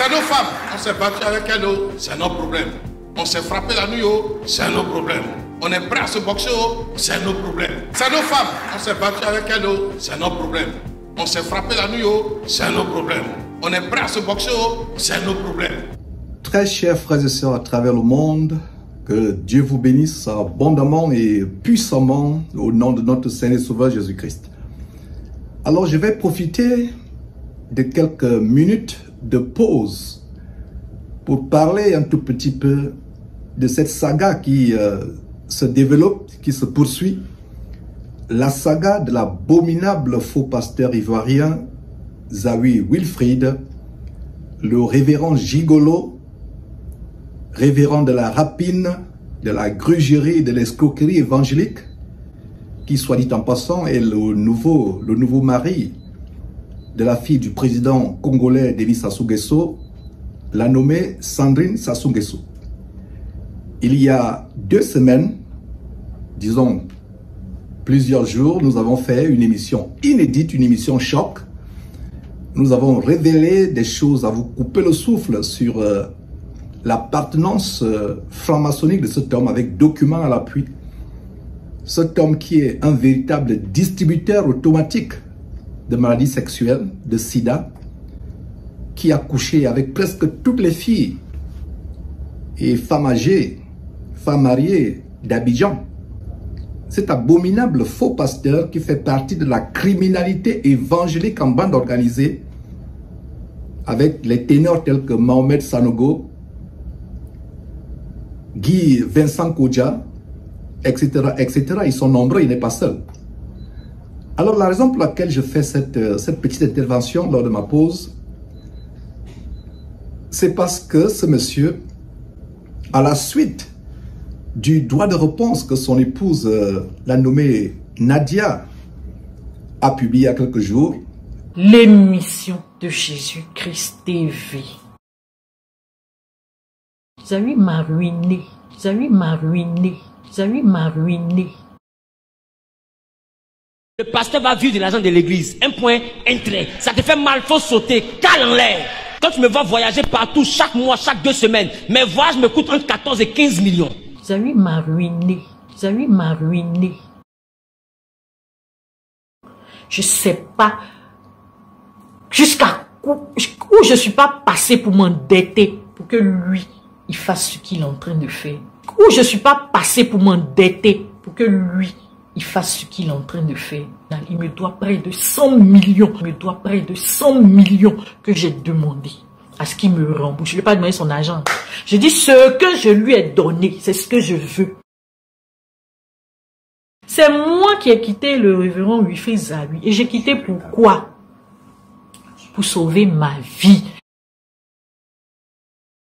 C'est nos femmes. On s'est battu avec elles, c'est nos problèmes. On s'est frappé la nuit, c'est nos problèmes. On est prêt à se boxer, c'est nos problèmes. C'est nos femmes. On s'est battu avec elles, c'est nos problèmes. On s'est frappé la nuit, c'est nos problèmes. On est prêt à se boxer, c'est nos problèmes. Très chers frères et sœurs à travers le monde, que Dieu vous bénisse abondamment et puissamment au nom de notre Seigneur et Sauveur Jésus-Christ. Alors je vais profiter de quelques minutes de pause pour parler un tout petit peu de cette saga qui se développe, qui se poursuit. La saga de l'abominable faux pasteur ivoirien Zawi Wilfrid, le révérend gigolo, révérend de la rapine, de la grugerie et de l'escroquerie évangélique, qui, soit dit en passant, est le nouveau mari de la fille du président congolais Denis Sassou Nguesso, la nommée Sandrine Sassou Nguesso. Il y a 2 semaines, disons plusieurs jours, nous avons fait une émission inédite, une émission choc. Nous avons révélé des choses à vous couper le souffle sur l'appartenance franc-maçonnique de cet homme avec documents à l'appui. Cet homme qui est un véritable distributeur automatique de maladies sexuelles, de sida, qui a couché avec presque toutes les filles et femmes âgées, femmes mariées d'Abidjan. Cet abominable faux pasteur qui fait partie de la criminalité évangélique en bande organisée avec les ténors tels que Mohamed Sanogo, Guy Vincent Kodja, etc., etc. Ils sont nombreux, il n'est pas seul. Alors la raison pour laquelle je fais cette petite intervention lors de ma pause, c'est parce que ce monsieur, à la suite du droit de réponse que son épouse, la nommée Nadia, a publié il y a quelques jours, l'émission de Jésus-Christ TV. Zawi m'a ruiné, Zawi m'a ruiné, Zawi m'a ruiné. Le pasteur va vivre de l'argent de l'église. Un point, un trait. Ça te fait mal, faut sauter, cale en l'air. Quand tu me vois voyager partout, chaque mois, chaque 2 semaines, mes voyages me coûtent entre 14 et 15 millions. Zawi m'a ruiné, Zawi m'a ruiné. Je sais pas jusqu'à où je suis pas passé pour m'endetter pour que lui, il fasse ce qu'il est en train de faire. Où je suis pas passé pour m'endetter pour que lui, il fasse ce qu'il est en train de faire. Il me doit près de 100 millions. Il me doit près de 100 millions que j'ai demandé à ce qu'il me rembourse. Je ne lui ai pas demandé son argent. Je dis ce que je lui ai donné, c'est ce que je veux. C'est moi qui ai quitté le révérend Wilfrid Zawi. Et j'ai quitté pourquoi? Pour sauver ma vie.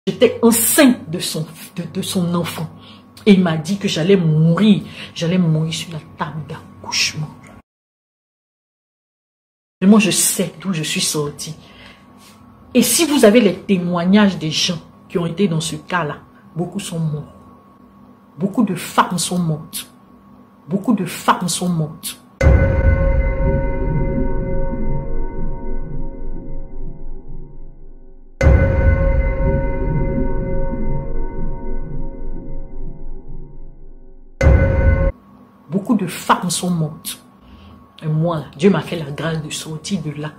J'étais enceinte de son enfant. Et il m'a dit que j'allais mourir. J'allais mourir sur la table d'accouchement. Et moi, je sais d'où je suis sortie. Et si vous avez les témoignages des gens qui ont été dans ce cas-là, beaucoup sont morts. Beaucoup de femmes sont mortes. Beaucoup de femmes sont mortes. Beaucoup de femmes sont mortes. Et moi, Dieu m'a fait la grâce de sortir de là.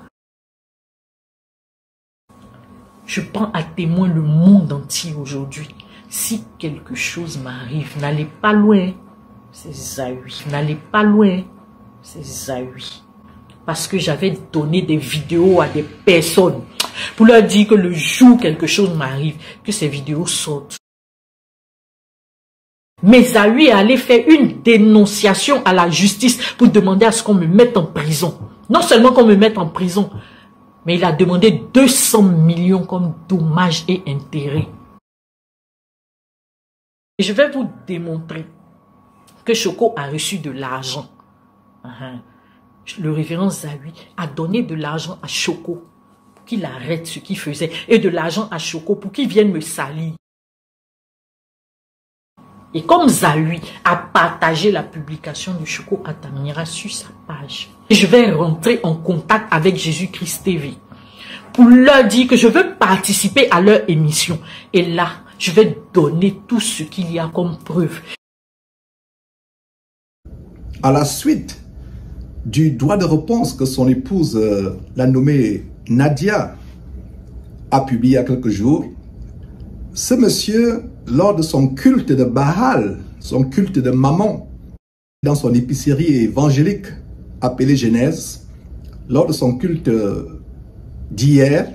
Je prends à témoin le monde entier aujourd'hui. Si quelque chose m'arrive, n'allez pas loin. C'est Zawi. N'allez pas loin. C'est Zawi. Parce que j'avais donné des vidéos à des personnes pour leur dire que le jour où quelque chose m'arrive, que ces vidéos sortent. Mais Zawi est allé faire une dénonciation à la justice pour demander à ce qu'on me mette en prison. Non seulement qu'on me mette en prison, mais il a demandé 200 millions comme dommages et intérêts. Et je vais vous démontrer que Choco a reçu de l'argent. Le révérend Zawi a donné de l'argent à Choco pour qu'il arrête ce qu'il faisait et de l'argent à Choco pour qu'il vienne me salir. Et comme Zawi a partagé la publication de Choco Atamira sur sa page, je vais rentrer en contact avec Jésus-Christ TV pour leur dire que je veux participer à leur émission. Et là, je vais donner tout ce qu'il y a comme preuve. À la suite du droit de réponse que son épouse, la nommée Nadia, a publié il y a quelques jours, ce monsieur, lors de son culte de Baal, son culte de Mammon, dans son épicerie évangélique appelée Genèse, lors de son culte d'hier,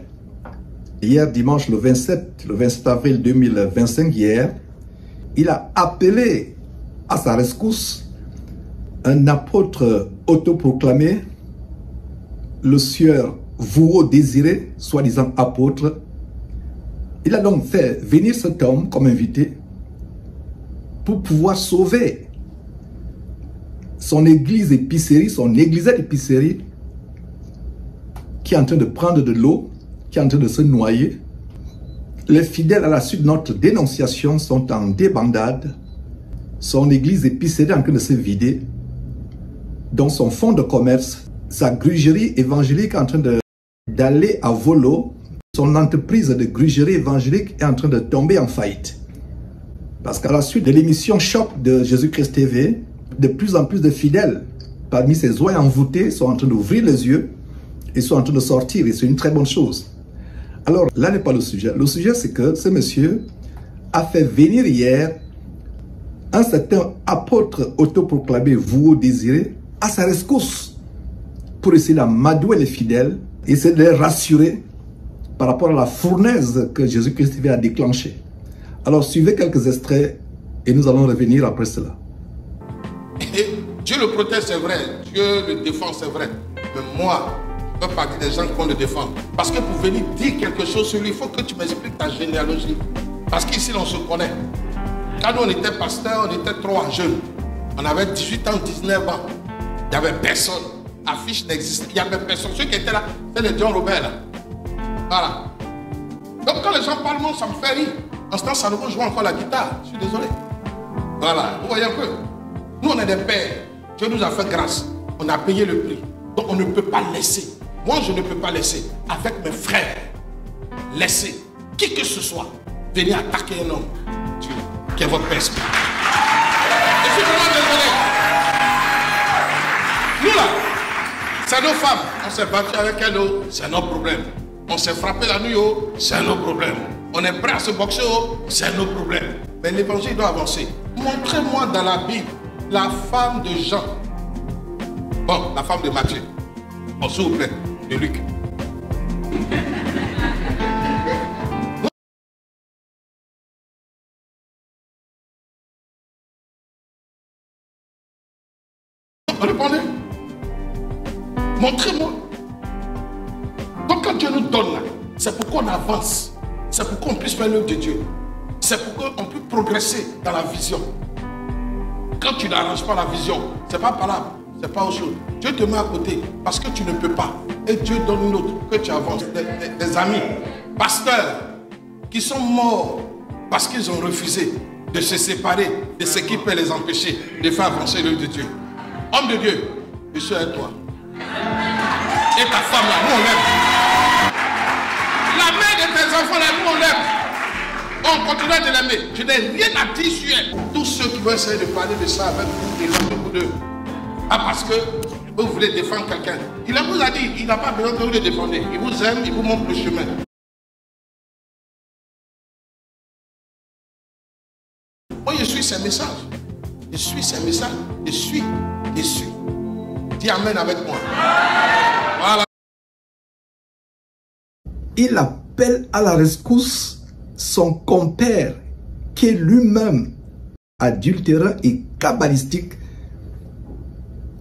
hier dimanche le 27 avril 2025, hier, il a appelé à sa rescousse un apôtre autoproclamé, le sieur Vouo Désiré, soi-disant apôtre. Il a donc fait venir cet homme comme invité pour pouvoir sauver son église épicerie, son églisette épicerie, qui est en train de prendre de l'eau, qui est en train de se noyer. Les fidèles, à la suite de notre dénonciation, sont en débandade. Son église épicerie est en train de se vider. Dans son fonds de commerce, sa grugerie évangélique est en train d'aller à volo. Son entreprise de grugerie évangélique est en train de tomber en faillite. Parce qu'à la suite de l'émission Choc de Jésus-Christ TV, de plus en plus de fidèles, parmi ces oies envoûtées, sont en train d'ouvrir les yeux et sont en train de sortir. Et c'est une très bonne chose. Alors, là n'est pas le sujet. Le sujet, c'est que ce monsieur a fait venir hier un certain apôtre autoproclamé Vouo Désiré à sa rescousse pour essayer d'amadouer les fidèles, essayer de les rassurer par rapport à la fournaise que Jésus-Christ a déclenchée. Alors suivez quelques extraits et nous allons revenir après cela. Et Dieu le protège, c'est vrai. Dieu le défend, c'est vrai. Mais moi, je fais partie des gens qui vont le défendre. Parce que pour venir dire quelque chose sur lui, il faut que tu m'expliques ta généalogie. Parce qu'ici, on se connaît. Quand nous, on était pasteurs, on était 3 jeunes. On avait 18 ans, 19 ans. Il n'y avait personne. Affiche n'existait. Il n'y avait personne. Ceux qui étaient là, c'est les John Robert. Là. Voilà. Donc quand les gens parlent, moi, ça me fait rire. En ce temps, ça nous joue encore la guitare. Je suis désolé. Voilà. Vous voyez un peu. Nous, on est des pères. Dieu nous a fait grâce. On a payé le prix. Donc on ne peut pas laisser. Moi, je ne peux pas laisser. Avec mes frères, laisser qui que ce soit venir attaquer un homme. Dieu, qui est votre père spirituel. Je suis vraiment désolé. Nous là, c'est nos femmes. On s'est battu avec elles, c'est notre problème. On s'est frappé la nuit, c'est nos problèmes. On est prêt à se boxer, c'est nos problèmes. Mais l'évangile doit avancer. Montrez-moi dans la Bible la femme de Jean. Bon, la femme de Matthieu. Bon, s'il vous plaît, de Luc. Répondez. Montrez-moi. Donc quand Dieu nous donne là, c'est pour qu'on avance. C'est pour qu'on puisse faire l'œuvre de Dieu. C'est pour qu'on puisse progresser dans la vision. Quand tu n'arranges pas la vision, c'est pas palable, c'est pas autre chose. Dieu te met à côté parce que tu ne peux pas. Et Dieu donne une autre, que tu avances. Des amis, pasteurs, qui sont morts parce qu'ils ont refusé de se séparer de ce qui peut les empêcher de faire avancer l'œuvre de Dieu. Homme de Dieu, je suis avec toi. Et ta femme là, nous on l'aime. La mère de tes enfants là, nous on l'aime. On continue de l'aimer. Je n'ai rien à dire sur elle. Tous ceux qui vont essayer de parler de ça avec vous, et beaucoup d'eux. Ah, parce que vous voulez défendre quelqu'un. Il vous a dit, il n'a pas besoin que vous le défendez. Il vous aime, il vous montre le chemin. Moi, je suis ses messages. Je suis ses messages. Je suis. Dis amen avec moi. Voilà. Il appelle à la rescousse son compère, qui est lui-même adultérant et kabbalistique.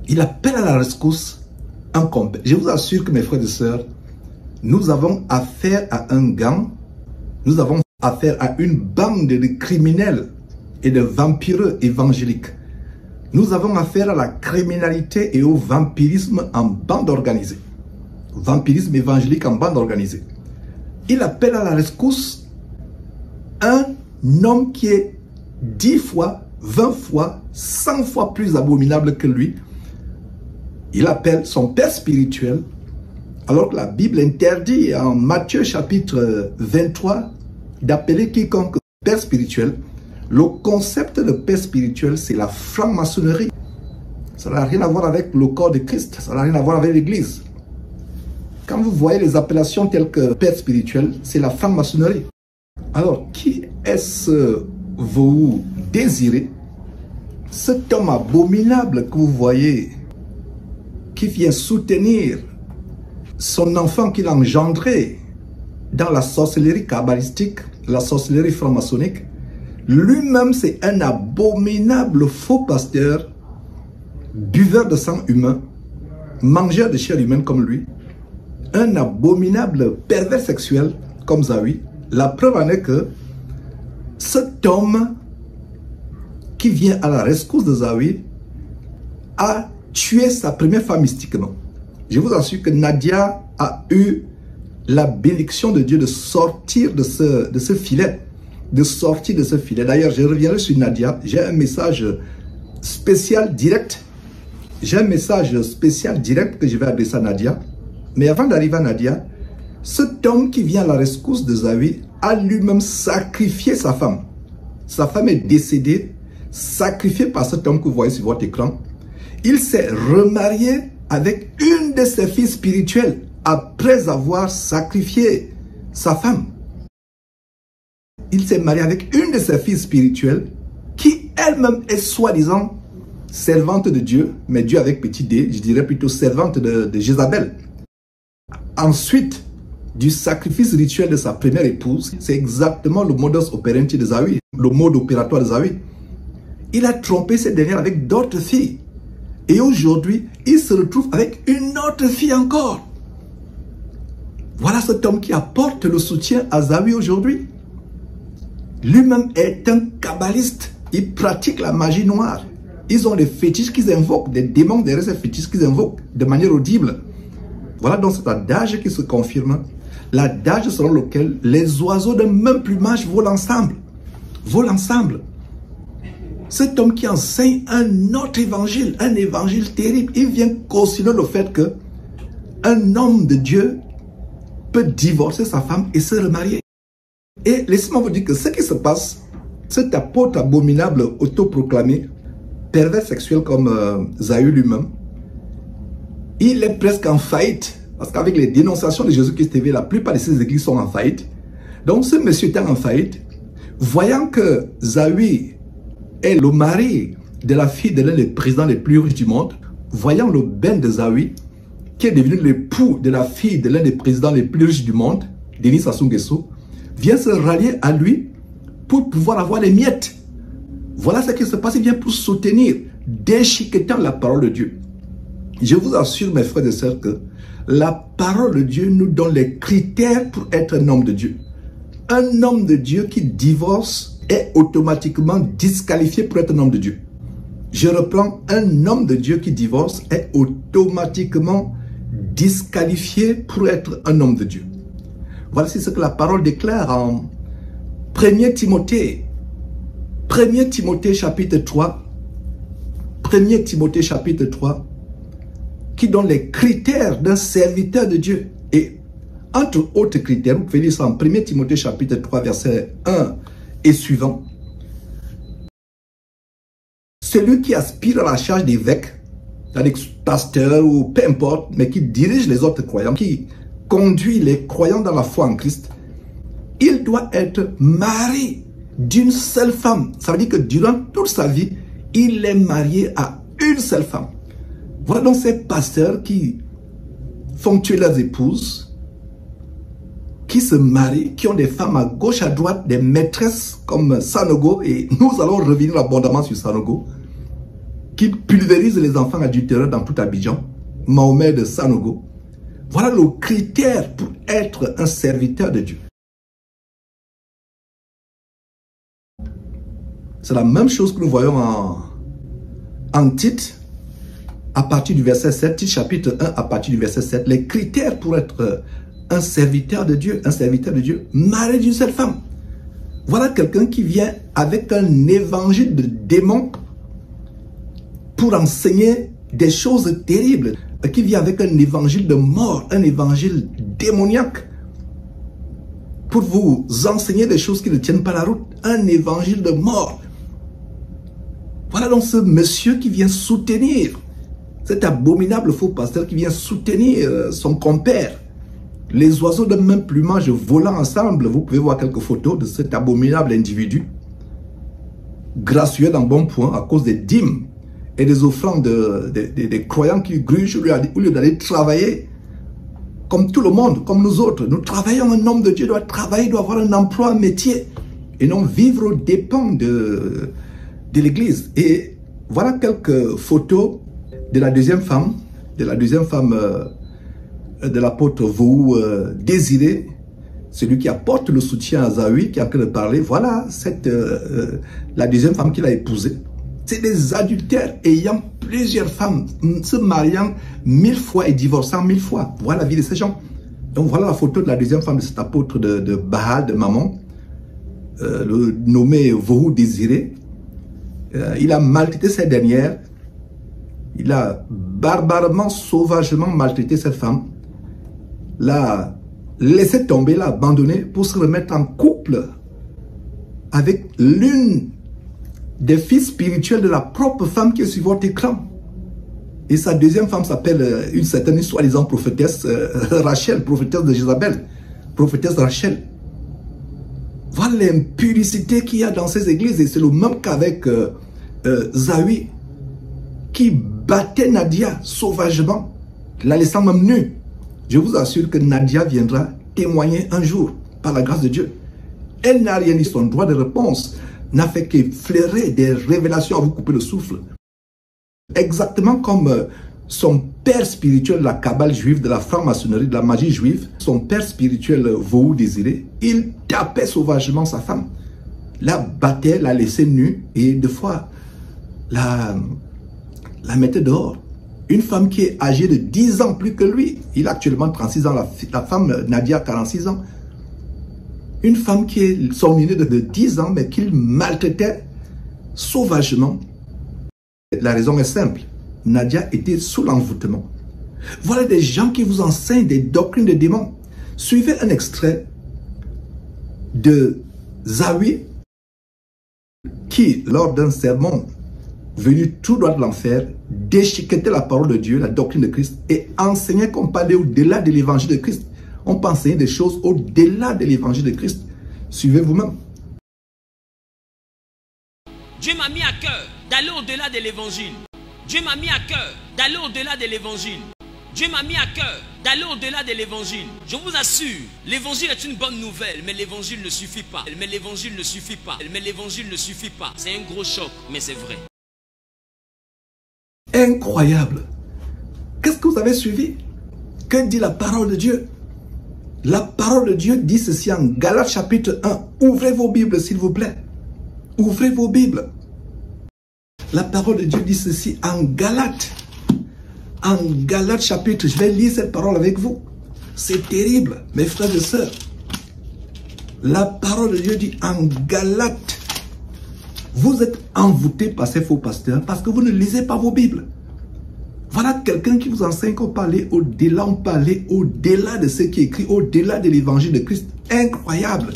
Il appelle à la rescousse un compère. Je vous assure que mes frères et sœurs, nous avons affaire à un gang, nous avons affaire à une bande de criminels et de vampireux évangéliques. Nous avons affaire à la criminalité et au vampirisme en bande organisée. Vampirisme évangélique en bande organisée. Il appelle à la rescousse un homme qui est 10 fois, 20 fois, 100 fois plus abominable que lui. Il appelle son père spirituel Alors que la Bible interdit en Matthieu chapitre 23 d'appeler quiconque père spirituel. Le concept de père spirituel, c'est la franc-maçonnerie. Ça n'a rien à voir avec le corps de Christ, ça n'a rien à voir avec l'Église. Quand vous voyez les appellations telles que père spirituel, c'est la franc-maçonnerie. Alors, qui est-ce vous désirez? Cet homme abominable que vous voyez, qui vient soutenir son enfant qu'il a engendré dans la sorcellerie kabbalistique, la sorcellerie franc-maçonnique, lui-même c'est un abominable faux pasteur, buveur de sang humain, mangeur de chair humaine comme lui, un abominable pervers sexuel comme Zawi. La preuve en est que cet homme qui vient à la rescousse de Zawi a tué sa première femme mystiquement. Je vous assure que Nadia a eu la bénédiction de Dieu de sortir de ce filet. D'ailleurs, je reviendrai sur Nadia. J'ai un message spécial direct. que je vais adresser à Nadia. Mais avant d'arriver à Nadia, cet homme qui vient à la rescousse de Zawi a lui-même sacrifié sa femme. Sa femme est décédée, sacrifiée par cet homme que vous voyez sur votre écran. Il s'est remarié avec une de ses filles spirituelles après avoir sacrifié sa femme. Il s'est marié avec une de ses filles spirituelles qui elle-même est soi-disant servante de Dieu, mais Dieu avec petit d, je dirais plutôt servante de Jézabel. Ensuite, du sacrifice rituel de sa première épouse, c'est exactement le modus operandi de Zawi, le mode opératoire de Zawi. Il a trompé cette dernière avec d'autres filles. Et aujourd'hui, il se retrouve avec une autre fille encore. Voilà cet homme qui apporte le soutien à Zawi aujourd'hui. Lui-même est un kabbaliste. Il pratique la magie noire. Ils ont des fétiches qu'ils invoquent, des démons derrière ces fétiches qu'ils invoquent de manière audible. Voilà donc cet adage qui se confirme. L'adage selon lequel les oiseaux d'un même plumage volent ensemble. Cet homme qui enseigne un autre évangile, un évangile terrible, il vient cautionner le fait que un homme de Dieu peut divorcer sa femme et se remarier. Et laissez-moi vous dire que ce qui se passe, cet apôtre abominable autoproclamé, pervers sexuel comme Zawi lui-même, il est presque en faillite. Parce qu'avec les dénonciations de Jésus-Christ TV, la plupart de ces églises sont en faillite. Donc ce monsieur étant en faillite, voyant que Zawi est le mari de la fille de l'un des présidents les plus riches du monde, voyant le ben de Zawi, qui est devenu l'époux de la fille de l'un des présidents les plus riches du monde, Denis Sassou Nguesso, vient se rallier à lui pour pouvoir avoir les miettes. Voilà ce qui se passe, il vient pour soutenir, déchiquetant la parole de Dieu. Je vous assure, mes frères et sœurs, que la parole de Dieu nous donne les critères pour être un homme de Dieu. Un homme de Dieu qui divorce est automatiquement disqualifié pour être un homme de Dieu. Je reprends, un homme de Dieu qui divorce est automatiquement disqualifié pour être un homme de Dieu. Voici ce que la parole déclare en 1 Timothée chapitre 3. 1 Timothée chapitre 3. Qui donne les critères d'un serviteur de Dieu. Et entre autres critères, vous pouvez lire ça en 1 Timothée chapitre 3 verset 1 et suivant. Celui qui aspire à la charge d'évêque, c'est-à-dire pasteur ou peu importe, mais qui dirige les autres croyants, qui conduit les croyants dans la foi en Christ, il doit être marié d'une seule femme. Ça veut dire que durant toute sa vie, il est marié à une seule femme. Voilà donc ces pasteurs qui font tuer leurs épouses, qui se marient, qui ont des femmes à gauche, à droite, des maîtresses comme Sanogo, et nous allons revenir abondamment sur Sanogo, qui pulvérisent les enfants adultéreux dans tout Abidjan, Mahomet de Sanogo. Voilà le critère pour être un serviteur de Dieu. C'est la même chose que nous voyons en Tite, à partir du verset 7, Tite chapitre 1, à partir du verset 7, les critères pour être un serviteur de Dieu, marié d'une seule femme. Voilà quelqu'un qui vient avec un évangile de démon pour enseigner des choses terribles, qui vient avec un évangile de mort, un évangile démoniaque, pour vous enseigner des choses qui ne tiennent pas la route, un évangile de mort. Voilà donc ce monsieur qui vient soutenir, cet abominable faux pasteur qui vient soutenir son compère. Les oiseaux de même plumage volant ensemble, vous pouvez voir quelques photos de cet abominable individu, gracieux dans bon point à cause des dîmes et des offrandes des croyants qui grugent au lieu d'aller travailler. Comme tout le monde, comme nous autres, nous travaillons, un homme de Dieu doit travailler, doit avoir un emploi, un métier, et non vivre aux dépens de l'église. Et voilà quelques photos de la deuxième femme, de l'apôtre Vahou Désiré, celui qui apporte le soutien à Zawi, qui est en train de parler. Voilà la deuxième femme qu'il a épousée. C'est des adultères ayant plusieurs femmes, se mariant 1000 fois et divorçant 1000 fois. Voilà la vie de ces gens. Donc voilà la photo de la deuxième femme de cet apôtre de Baal, de Mammon, le nommé Vahou Désiré. Il a maltraité cette dernière. Il a barbarément, sauvagement maltraité cette femme. L'a laissé tomber, l'a abandonné pour se remettre en couple avec l'une des filles spirituelles de la propre femme qui est sur votre écran. Et sa deuxième femme s'appelle une certaine soi-disant prophétesse Rachel, prophétesse de Jézabel, prophétesse Rachel. Voilà l'impudicité qu'il y a dans ces églises. Et c'est le même qu'avec Zawi, qui battait Nadia sauvagement, la laissant même nue. Je vous assure que Nadia viendra témoigner un jour, par la grâce de Dieu. Elle n'a rien dit, son droit de réponse n'a fait qu'effleurer des révélations à vous couper le souffle. Exactement comme son père spirituel de la cabale juive, de la franc-maçonnerie, de la magie juive, son père spirituel Vahou Désiré, il tapait sauvagement sa femme, la battait, la laissait nue et deux fois la mettait dehors. Une femme qui est âgée de 10 ans plus que lui, il a actuellement 36 ans, la femme Nadia 46 ans. Une femme qui est son aînée de 10 ans, mais qu'il maltraitait sauvagement. La raison est simple. Nadia était sous l'envoûtement. Voilà des gens qui vous enseignent des doctrines de démons. Suivez un extrait de Zawi qui, lors d'un sermon venu tout droit de l'enfer, déchiquetait la parole de Dieu, la doctrine de Christ, et enseignait qu'on parlait au-delà de l'évangile de Christ. On peut enseigner des choses au-delà de l'évangile de Christ. Suivez vous-même. Dieu m'a mis à cœur d'aller au-delà de l'évangile. Dieu m'a mis à cœur d'aller au-delà de l'évangile. Dieu m'a mis à cœur d'aller au-delà de l'évangile. Je vous assure, l'évangile est une bonne nouvelle, mais l'évangile ne suffit pas. Mais l'évangile ne suffit pas. Mais l'évangile ne suffit pas. C'est un gros choc, mais c'est vrai. Incroyable. Qu'est-ce que vous avez suivi? Que dit la parole de Dieu? La parole de Dieu dit ceci en Galates chapitre 1. Ouvrez vos Bibles s'il vous plaît. Ouvrez vos Bibles. La parole de Dieu dit ceci en Galates. En Galates chapitre, je vais lire cette parole avec vous. C'est terrible, mes frères et sœurs. La parole de Dieu dit en Galates. Vous êtes envoûtés par ces faux pasteurs parce que vous ne lisez pas vos Bibles. Voilà quelqu'un qui vous enseigne qu'on peut aller au-delà, on peut aller au-delà de ce qui est écrit, au-delà de l'évangile de Christ. Incroyable.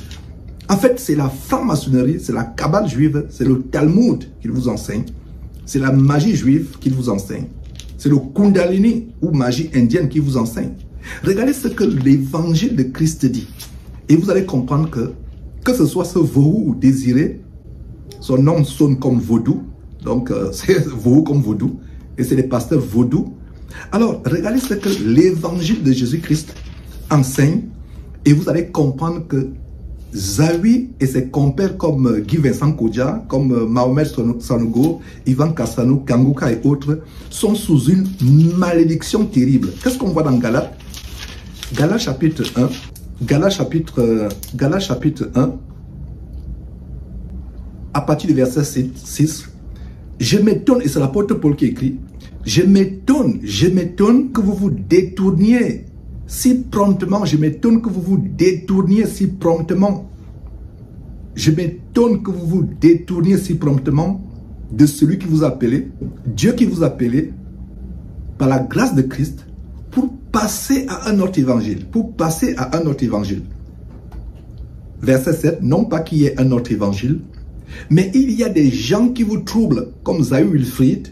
En fait, c'est la franc-maçonnerie, c'est la cabale juive, c'est le Talmud qu'il vous enseigne. C'est la magie juive qu'il vous enseigne. C'est le Kundalini ou magie indienne qui vous enseigne. Regardez ce que l'évangile de Christ dit. Et vous allez comprendre que ce soit ce Vahou Désiré, son nom sonne comme vaudou, donc c'est Vahou comme vaudou, et c'est les pasteurs vaudous. Alors, regardez ce que l'évangile de Jésus-Christ enseigne, et vous allez comprendre que Zawi et ses compères comme Guy Vincent Kodja, comme Mahomet Sanogo, Ivan Kassano, Kanguka et autres, sont sous une malédiction terrible. Qu'est-ce qu'on voit dans Galates? Galates chapitre 1, Galates chapitre 1, à partir du verset 6, je m'étonne, et c'est l'apôtre Paul qui écrit, je m'étonne que vous vous détourniez si promptement, je m'étonne que vous vous détourniez si promptement. Je m'étonne que vous vous détourniez si promptement de celui qui vous a appelé, Dieu qui vous a appelé, par la grâce de Christ, pour passer à un autre évangile. Verset 7, non pas qu'il y ait un autre évangile, mais il y a des gens qui vous troublent, comme Zahü Wilfrid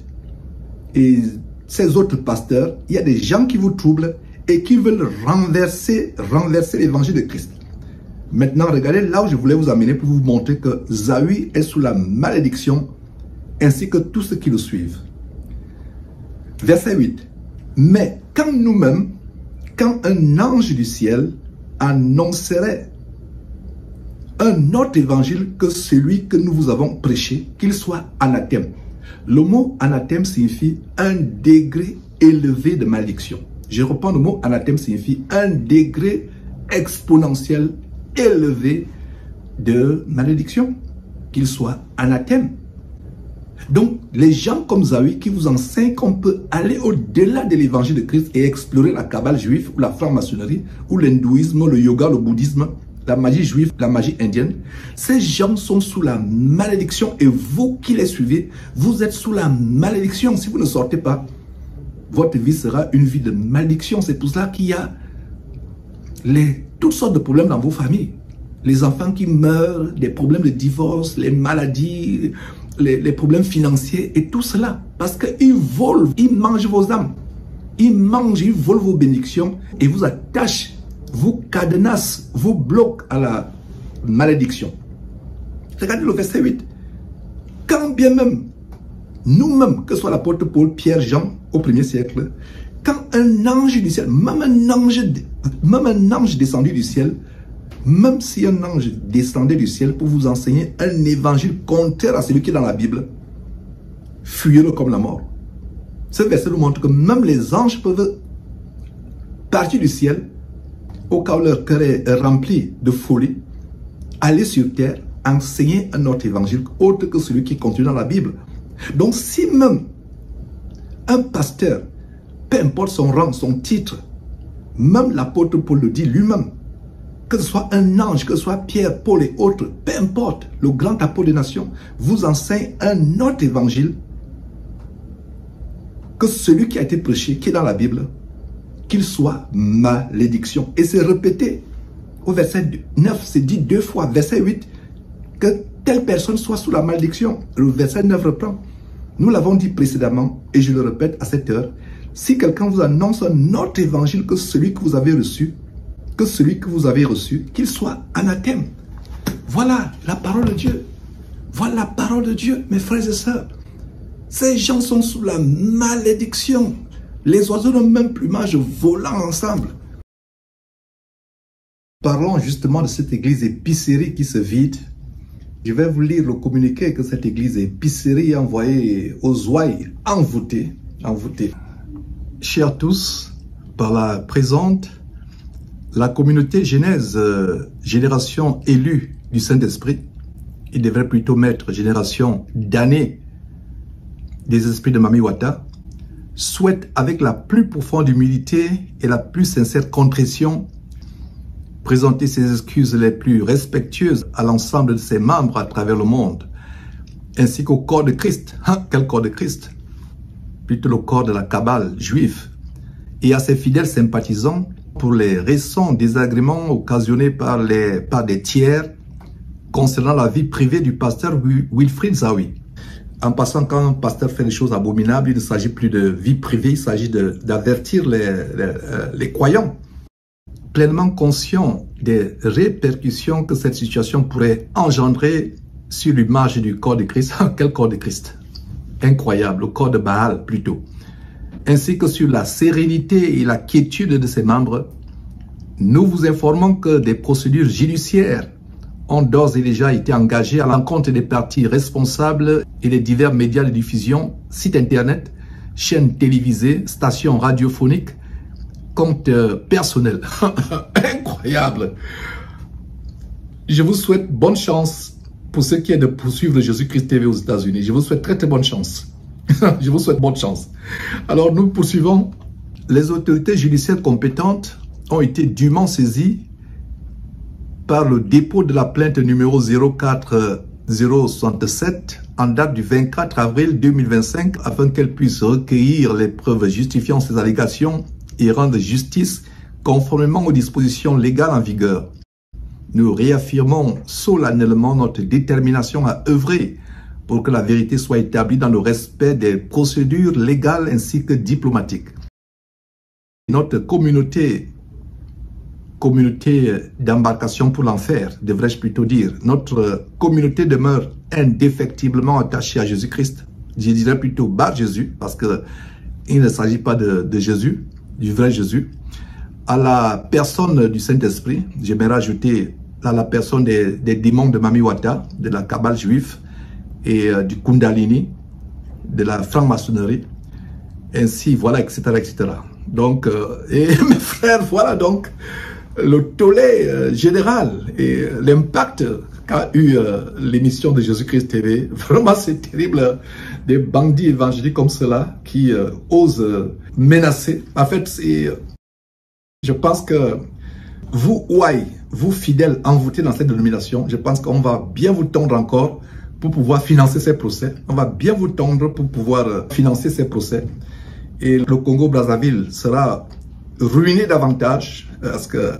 et ces autres pasteurs. Il y a des gens qui vous troublent et qui veulent renverser l'évangile de Christ. Maintenant, regardez là où je voulais vous amener pour vous montrer que Zahü est sous la malédiction, ainsi que tous ceux qui le suivent. Verset 8. Mais quand nous-mêmes, quand un ange du ciel annoncerait un autre évangile que celui que nous vous avons prêché, qu'il soit anathème. Le mot anathème signifie un degré élevé de malédiction. Je reprends le mot anathème signifie un degré exponentiel élevé de malédiction. Qu'il soit anathème. Donc, les gens comme Zahü qui vous enseignent qu'on peut aller au-delà de l'évangile de Christ et explorer la cabale juive ou la franc-maçonnerie ou l'hindouisme, le yoga, le bouddhisme, la magie juive, la magie indienne, ces gens sont sous la malédiction et vous qui les suivez, vous êtes sous la malédiction. Si vous ne sortez pas, votre vie sera une vie de malédiction. C'est pour cela qu'il y a toutes sortes de problèmes dans vos familles. Les enfants qui meurent, des problèmes de divorce, les maladies, les problèmes financiers et tout cela. Parce qu'ils volent, ils mangent vos âmes. Ils mangent, ils volent vos bénédictions et vous attachent, vous cadenassent, vous bloquent à la malédiction. Regardez le verset 8. Quand bien même, nous-mêmes, que ce soit l'apôtre Paul, Pierre, Jean, au 1er siècle, quand un ange du ciel, même un ange descendu du ciel, même si un ange descendait du ciel pour vous enseigner un évangile contraire à celui qui est dans la Bible, fuyez-le comme la mort. Ce verset nous montre que même les anges peuvent partir du ciel, au cas où leur cœur est rempli de folie, aller sur terre, enseigner un autre évangile autre que celui qui est contenu dans la Bible. Donc si même un pasteur, peu importe son rang, son titre, même l'apôtre Paul le dit lui-même, que ce soit un ange, que ce soit Pierre, Paul et autres, peu importe, le grand apôtre des nations, vous enseigne un autre évangile que celui qui a été prêché, qui est dans la Bible, qu'il soit malédiction. Et c'est répété au verset 9, c'est dit 2 fois, verset 8, que telle personne soit sous la malédiction. Le verset 9 reprend. Nous l'avons dit précédemment, et je le répète à cette heure, si quelqu'un vous annonce un autre évangile que celui que vous avez reçu, qu'il soit anathème. Voilà la parole de Dieu. Voilà la parole de Dieu, mes frères et sœurs. Ces gens sont sous la malédiction. Les oiseaux n'ont même plumage volant ensemble. Parlons justement de cette église épicerie qui se vide. Je vais vous lire le communiqué que cette église épicerie a envoyé aux ouailles envoûtés. Chers tous, par la présente, la communauté Genèse, génération élue du Saint-Esprit, il devrait plutôt mettre génération damnée des esprits de Mami Wata, souhaite avec la plus profonde humilité et la plus sincère contrition présenter ses excuses les plus respectueuses à l'ensemble de ses membres à travers le monde, ainsi qu'au corps de Christ. Quel corps de Christ? Plutôt le corps de la cabale juive, et à ses fidèles sympathisants pour les récents désagréments occasionnés par des tiers concernant la vie privée du pasteur Wilfrid Zahü. En passant, quand un pasteur fait des choses abominables, il ne s'agit plus de vie privée, il s'agit d'avertir les croyants, pleinement conscients des répercussions que cette situation pourrait engendrer sur l'image du corps de Christ. Quel corps de Christ? Incroyable, le corps de Baal plutôt. Ainsi que sur la sérénité et la quiétude de ses membres, nous vous informons que des procédures judiciaires ont d'ores et déjà été engagées à l'encontre des partis responsables et des divers médias de diffusion, sites internet, chaînes télévisées, stations radiophoniques, comptes personnels. Incroyable! Je vous souhaite bonne chance pour ce qui est de poursuivre Jésus-Christ TV aux États-Unis. Je vous souhaite très très bonne chance. Je vous souhaite bonne chance. Alors nous poursuivons. Les autorités judiciaires compétentes ont été dûment saisies par le dépôt de la plainte numéro 04067 en date du 24 avril 2025 afin qu'elle puisse recueillir les preuves justifiant ces allégations et rendre justice conformément aux dispositions légales en vigueur. Nous réaffirmons solennellement notre détermination à œuvrer pour que la vérité soit établie dans le respect des procédures légales ainsi que diplomatiques. Notre communauté d'embarcation pour l'enfer, devrais-je plutôt dire, notre communauté demeure indéfectiblement attachée à Jésus-Christ. Je dirais plutôt Bar Jésus, parce qu'il ne s'agit pas de Jésus, du vrai Jésus. À la personne du Saint-Esprit, j'aimerais ajouter à la personne des démons de Mami Wata, de la Kabbale juive et du Kundalini, de la franc-maçonnerie, ainsi, voilà, etc., etc. Donc, et mes frères, voilà donc le tollé général et l'impact qu'a eu l'émission de Jésus-Christ TV. Vraiment, c'est terrible, des bandits évangéliques comme cela qui osent menacer. En fait, je pense que vous, vous fidèles envoûtés dans cette dénomination, je pense qu'on va bien vous tendre encore pour pouvoir financer ces procès. On va bien vous tendre pour pouvoir financer ces procès. Et le Congo-Brazzaville sera ruiné davantage parce que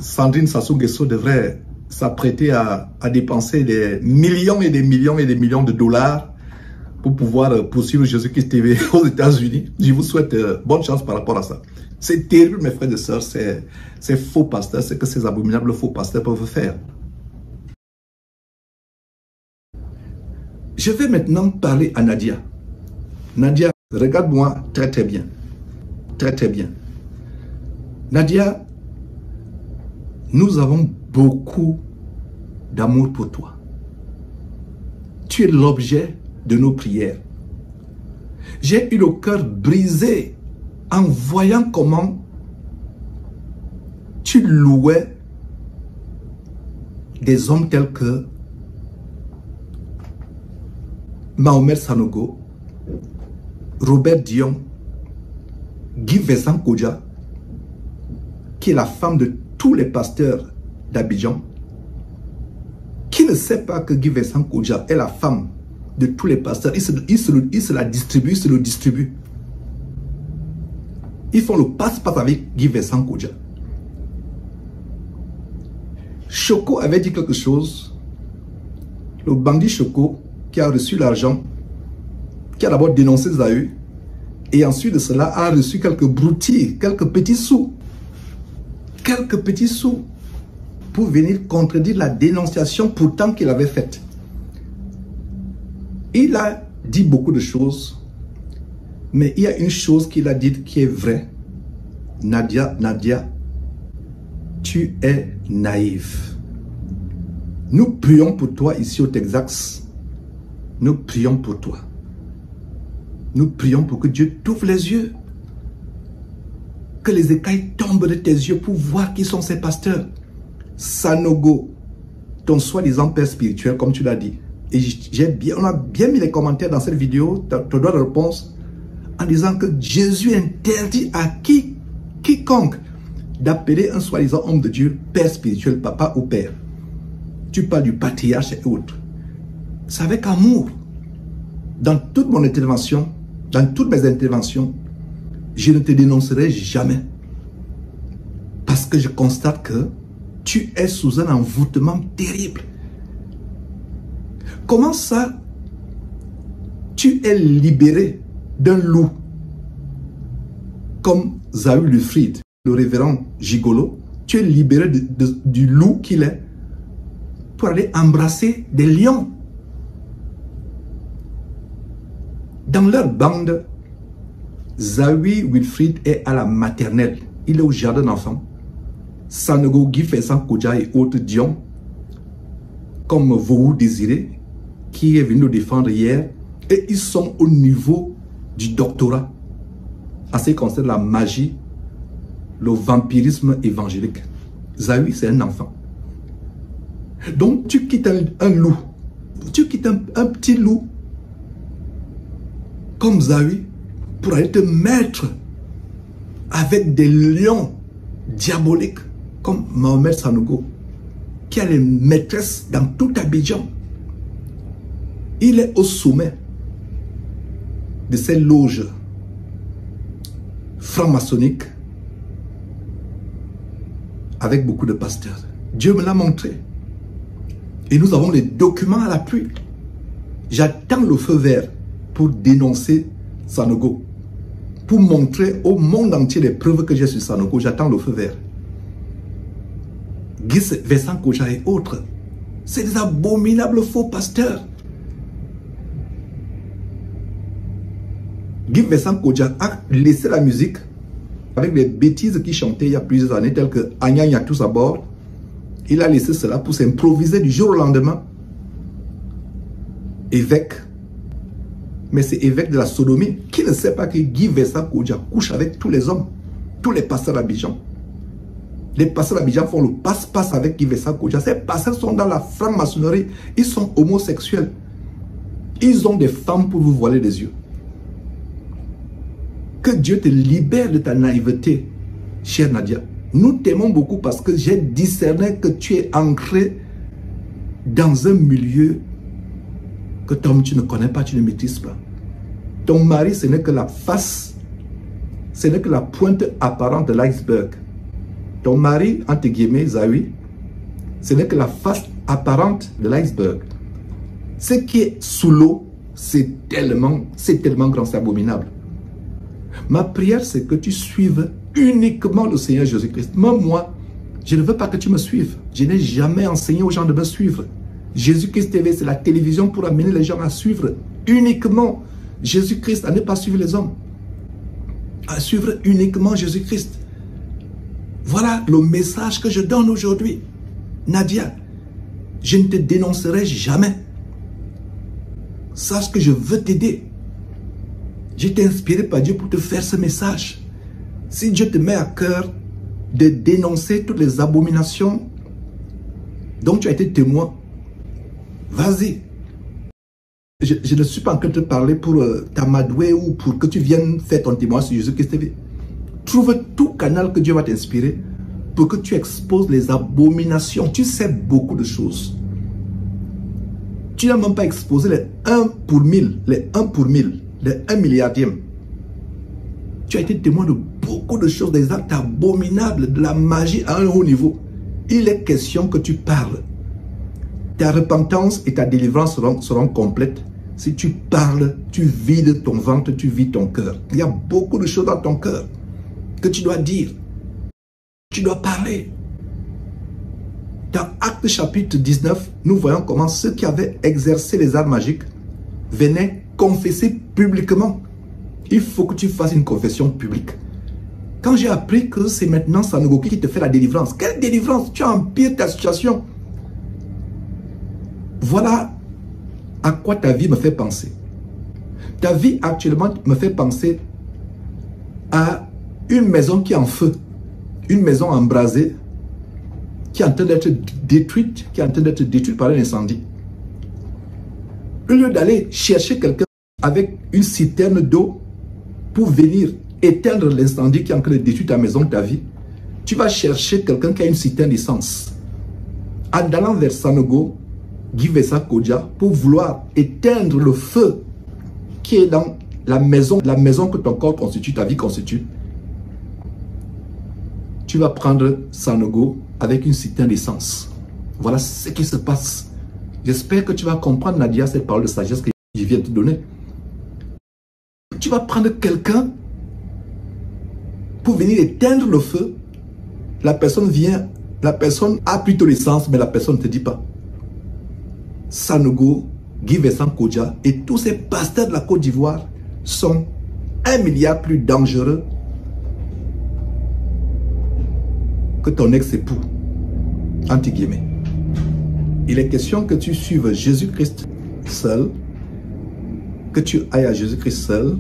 Sandrine Sassou Nguesso devrait s'apprêter à dépenser des millions et des millions et des millions de dollars pour pouvoir poursuivre Jésus-Christ TV aux États-Unis. Je vous souhaite bonne chance par rapport à ça. C'est terrible, mes frères et sœurs, ces faux pasteurs, c'est que ces abominables faux pasteurs peuvent faire. Je vais maintenant parler à Nadia. Nadia, regarde-moi très très bien. Très très bien. Nadia, nous avons beaucoup d'amour pour toi. Tu es l'objet de nos prières. J'ai eu le cœur brisé en voyant comment tu louais des hommes tels que Mahomet Sanogo, Robert Dion, Guy Vincent Kodja, qui est la femme de tous les pasteurs d'Abidjan. Qui ne sait pas que Guy Vincent Kodja est la femme de tous les pasteurs? Il se la distribue, il se le distribue. Ils font le passe-passe avec Guy Vincent Kodja. Choco avait dit quelque chose. Le bandit Choco, qui a reçu l'argent, qui a d'abord dénoncé Zahu, et ensuite de cela a reçu quelques broutilles, quelques petits sous. Quelques petits sous pour venir contredire la dénonciation pourtant qu'il avait faite. Il a dit beaucoup de choses, mais il y a une chose qu'il a dite qui est vraie. Nadia, tu es naïve. Nous prions pour toi ici au Texas. Nous prions pour toi. Nous prions pour que Dieu t'ouvre les yeux. Que les écailles tombent de tes yeux pour voir qui sont ces pasteurs. Sanogo, ton soi-disant père spirituel, comme tu l'as dit. Et on a bien mis les commentaires dans cette vidéo, ton droit de réponse, en disant que Jésus interdit à quiconque d'appeler un soi-disant homme de Dieu père spirituel, papa ou père. Tu parles du patriarche et autres. C'est avec amour. Dans toute mon intervention, dans toutes mes interventions, je ne te dénoncerai jamais. Parce que je constate que tu es sous un envoûtement terrible. Comment ça, tu es libéré d'un loup comme Zahu Lufrid, le révérend Gigolo, tu es libéré du loup qu'il est pour aller embrasser des lions. Dans leur bande, Zahu Wilfrid est à la maternelle. Il est au jardin d'enfants. Sanogo, Guy Vincent Kodja et autres Dion, comme vous désirez, qui est venu nous défendre hier, et ils sont au niveau du doctorat en ce qui concerne la magie, le vampirisme évangélique. Zahu, c'est un enfant. Donc tu quittes un loup, tu quittes un petit loup comme Zahu pour aller te mettre avec des lions diaboliques comme Mahomet Sanogo, qui a les maîtresses dans tout Abidjan. Il est au sommet de ces loges franc-maçonniques avec beaucoup de pasteurs. Dieu me l'a montré. Et nous avons les documents à l'appui. J'attends le feu vert pour dénoncer Sanogo. Pour montrer au monde entier les preuves que j'ai sur Sanogo. J'attends le feu vert. Guy Vincent Koja et autres. C'est des abominables faux pasteurs. Guy Vincent Koja a laissé la musique avec les bêtises qu'il chantait il y a plusieurs années, telles que Agnan y a tous à bord. Il a laissé cela pour s'improviser du jour au lendemain. Évêque. Mais c'est évêque de la sodomie. Qui ne sait pas que Guy Vincent Koja couche avec tous les hommes, tous les pasteurs d'Abidjan. Les pasteurs d'Abidjan font le passe-passe avec Guy Vincent Koja. Ces pasteurs sont dans la franc-maçonnerie. Ils sont homosexuels. Ils ont des femmes pour vous voiler les yeux. Que Dieu te libère de ta naïveté, chère Nadia. Nous t'aimons beaucoup parce que j'ai discerné que tu es ancré dans un milieu que toi tu ne connais pas, tu ne maîtrises pas. Ton mari, ce n'est que la face, ce n'est que la pointe apparente de l'iceberg. Ton mari, entre guillemets, Zawi, ce n'est que la face apparente de l'iceberg. Ce qui est sous l'eau, c'est tellement grand, c'est abominable. Ma prière, c'est que tu suives uniquement le Seigneur Jésus-Christ. Même moi, je ne veux pas que tu me suives. Je n'ai jamais enseigné aux gens de me suivre. Jésus-Christ TV, c'est la télévision pour amener les gens à suivre uniquement Jésus-Christ, à ne pas suivre les hommes. À suivre uniquement Jésus-Christ. Voilà le message que je donne aujourd'hui. Nadia, je ne te dénoncerai jamais. Sache que je veux t'aider. J'ai été inspiré par Dieu pour te faire ce message. Si Dieu te met à cœur de dénoncer toutes les abominations dont tu as été témoin, vas-y. Je ne suis pas en train de te parler pour t'amadouer ou pour que tu viennes faire ton témoignage sur Jésus-Christ TV. Trouve tout canal que Dieu va t'inspirer pour que tu exposes les abominations. Tu sais beaucoup de choses. Tu n'as même pas exposé les 1 pour 1000, les 1 pour 1000, les 1 milliardième. Tu as été témoin de beaucoup de choses, des actes abominables, de la magie à un haut niveau. Il est question que tu parles. Ta repentance et ta délivrance seront complètes si tu parles, tu vides ton ventre, tu vides ton cœur. Il y a beaucoup de choses dans ton cœur que tu dois dire. Tu dois parler. Dans Actes chapitre 19, nous voyons comment ceux qui avaient exercé les arts magiques venaient confesser publiquement. Il faut que tu fasses une confession publique. Quand j'ai appris que c'est maintenant Sanogo qui te fait la délivrance, quelle délivrance? Tu empires ta situation. Voilà à quoi ta vie me fait penser. Ta vie actuellement me fait penser à une maison qui est en feu, une maison embrasée, qui est en train d'être détruite, par un incendie. Au lieu d'aller chercher quelqu'un avec une citerne d'eau pour venir éteindre l'incendie qui est en train de détruire ta maison, ta vie, tu vas chercher quelqu'un qui a une citerne d'essence. En allant vers Sanogo, Guy Vincent Koja, pour vouloir éteindre le feu qui est dans la maison que ton corps constitue, ta vie constitue, tu vas prendre Sanogo avec une citerne d'essence. Voilà ce qui se passe. J'espère que tu vas comprendre, Nadia, cette parole de sagesse que je viens de te donner. Tu vas prendre quelqu'un pour venir éteindre le feu. La personne vient, la personne a plutôt l'essence, mais la personne ne te dit pas. Sanogo, Guy Vincent Koja et tous ces pasteurs de la Côte d'Ivoire sont 1 milliard plus dangereux que ton ex-époux, entre guillemets. Il est question que tu suives Jésus-Christ seul, que tu ailles à Jésus-Christ seul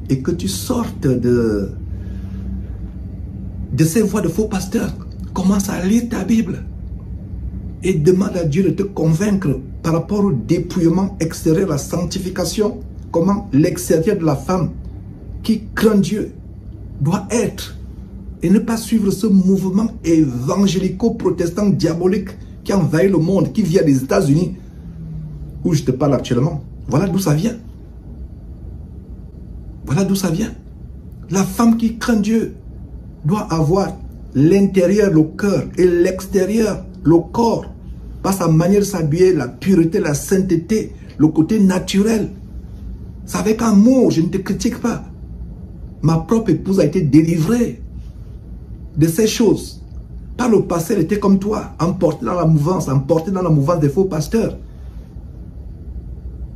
et que tu sortes de ces voies de faux pasteurs. Commence à lire ta Bible et demande à Dieu de te convaincre par rapport au dépouillement extérieur, la sanctification, comment l'extérieur de la femme qui craint Dieu doit être, et ne pas suivre ce mouvement évangélico-protestant diabolique qui envahit le monde, qui vient des États-Unis, où je te parle actuellement, Voilà d'où ça vient. Voilà d'où ça vient. La femme qui craint Dieu doit avoir l'intérieur, le cœur, et l'extérieur, le corps, par sa manière de s'habiller, la pureté, la sainteté, le côté naturel. C'est avec amour, je ne te critique pas. Ma propre épouse a été délivrée de ces choses. Par le passé, elle était comme toi, emportée dans la mouvance des faux pasteurs.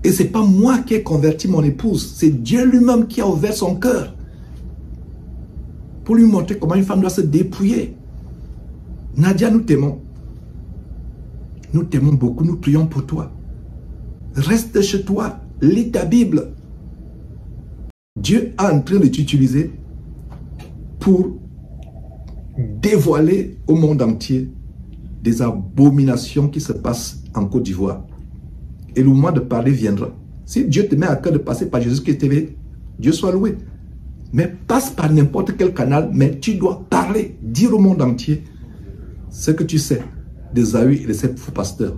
Et ce n'est pas moi qui ai converti mon épouse, c'est Dieu lui-même qui a ouvert son cœur pour lui montrer comment une femme doit se dépouiller. Nadia, nous t'aimons. Nous t'aimons beaucoup, nous prions pour toi. Reste chez toi, lis ta Bible. Dieu est en train de t'utiliser pour dévoiler au monde entier des abominations qui se passent en Côte d'Ivoire. Et le moment de parler viendra. Si Dieu te met à cœur de passer par Jésus-Christ TV, Dieu soit loué. Mais passe par n'importe quel canal, mais tu dois parler, dire au monde entier ce que tu sais des Esaü et de ces faux pasteurs.